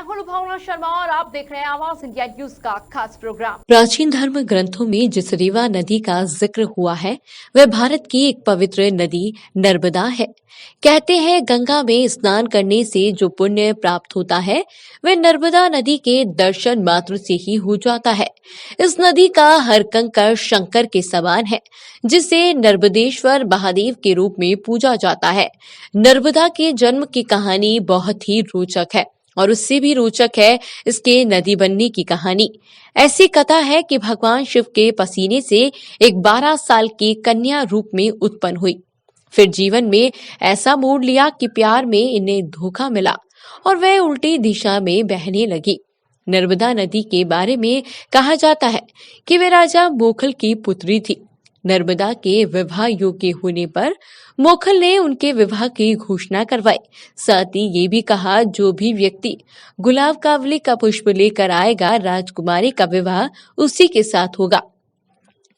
मैं हूं भावना शर्मा और आप देख रहे हैं आवाज इंडिया न्यूज का खास प्रोग्राम। प्राचीन धर्म ग्रंथों में जिस रेवा नदी का जिक्र हुआ है वह भारत की एक पवित्र नदी नर्मदा है। कहते हैं गंगा में स्नान करने से जो पुण्य प्राप्त होता है वह नर्मदा नदी के दर्शन मात्र से ही हो जाता है। इस नदी का हर कंकड़ शंकर के समान है, जिसे नर्मदेश्वर महादेव के रूप में पूजा जाता है। नर्मदा के जन्म की कहानी बहुत ही रोचक है और उससे भी रोचक है इसके नदी बनने की कहानी। ऐसी कथा है कि भगवान शिव के पसीने से एक 12 साल की कन्या रूप में उत्पन्न हुई। फिर जीवन में ऐसा मोड़ लिया कि प्यार में इन्हें धोखा मिला और वह उल्टी दिशा में बहने लगी। नर्मदा नदी के बारे में कहा जाता है कि वे राजा मोखल की पुत्री थी। नर्मदा के विवाह योग्य होने पर मोखल ने उनके विवाह की घोषणा करवाई। साथ ही ये भी कहा जो भी व्यक्ति गुलाब कावली का पुष्प लेकर आएगा राजकुमारी का विवाह उसी के साथ होगा।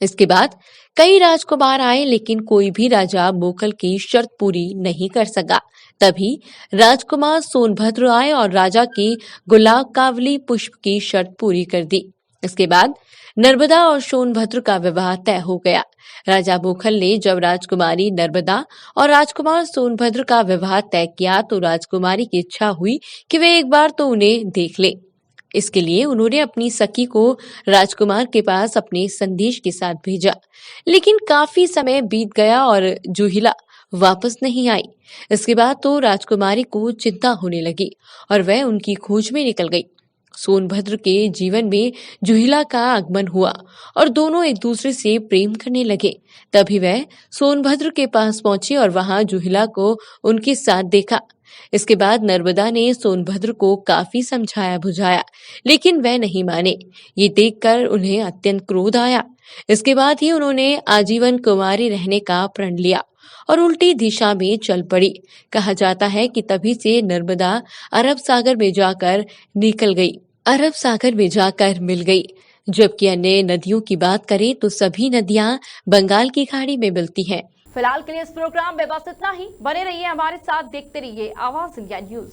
इसके बाद कई राजकुमार आए लेकिन कोई भी राजा मोखल की शर्त पूरी नहीं कर सका। तभी राजकुमार सोनभद्र आए और राजा की गुलाब कावली पुष्प की शर्त पूरी कर दी। इसके बाद नर्मदा और सोनभद्र का विवाह तय हो गया। राजा मोखल ने जब राजकुमारी नर्मदा और राजकुमार सोनभद्र का विवाह तय किया तो राजकुमारी की इच्छा हुई कि वे एक बार तो उन्हें देख ले। इसके लिए उन्होंने अपनी सखी को राजकुमार के पास अपने संदेश के साथ भेजा, लेकिन काफी समय बीत गया और जूहिला वापस नहीं आई। इसके बाद तो राजकुमारी को चिंता होने लगी और वह उनकी खोज में निकल गई। सोनभद्र के जीवन में जूहिला का आगमन हुआ और दोनों एक दूसरे से प्रेम करने लगे। तभी वह सोनभद्र के पास पहुंची और वहां जूहिला को उनके साथ देखा। इसके बाद नर्मदा ने सोनभद्र को काफी समझाया बुझाया, लेकिन वह नहीं माने। ये देखकर उन्हें अत्यंत क्रोध आया। इसके बाद ही उन्होंने आजीवन कुंवारी रहने का प्रण लिया और उल्टी दिशा में चल पड़ी। कहा जाता है कि तभी से नर्मदा अरब सागर में जाकर मिल गई। जबकि अन्य नदियों की बात करें तो सभी नदियां बंगाल की खाड़ी में मिलती हैं। फिलहाल के लिए इस प्रोग्राम में बस इतना ही। बने रहिए हमारे साथ, देखते रहिए आवाज इंडिया न्यूज।